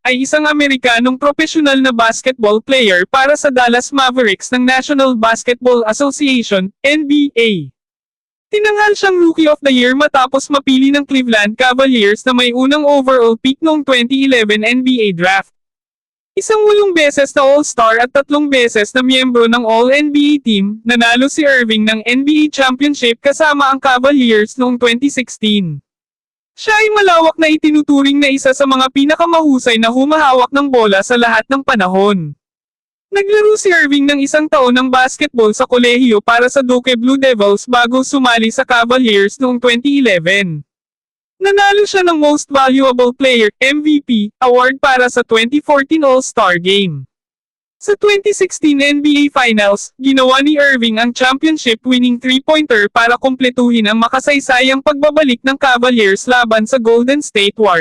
ay isang Amerikanong propesyonal na basketball player para sa Dallas Mavericks ng National Basketball Association, NBA. Tinanghal siyang Rookie of the Year matapos mapili ng Cleveland Cavaliers na may unang overall pick noong 2011 NBA Draft. Isang 8 beses na All-Star at 3 beses na miyembro ng All-NBA team, nanalo si Irving ng NBA Championship kasama ang Cavaliers noong 2016. Siya ay malawak na itinuturing na isa sa mga pinakamahusay na humahawak ng bola sa lahat ng panahon. Naglaro si Irving ng 1 taon ng basketball sa kolehiyo para sa Duke Blue Devils bago sumali sa Cavaliers noong 2011. Nanalo siya ng Most Valuable Player, MVP, award para sa 2014 All-Star Game. Sa 2016 NBA Finals, ginawa ni Irving ang championship-winning 3-pointer para kumpletuhin ang makasaysayang pagbabalik ng Cavaliers laban sa Golden State Warriors.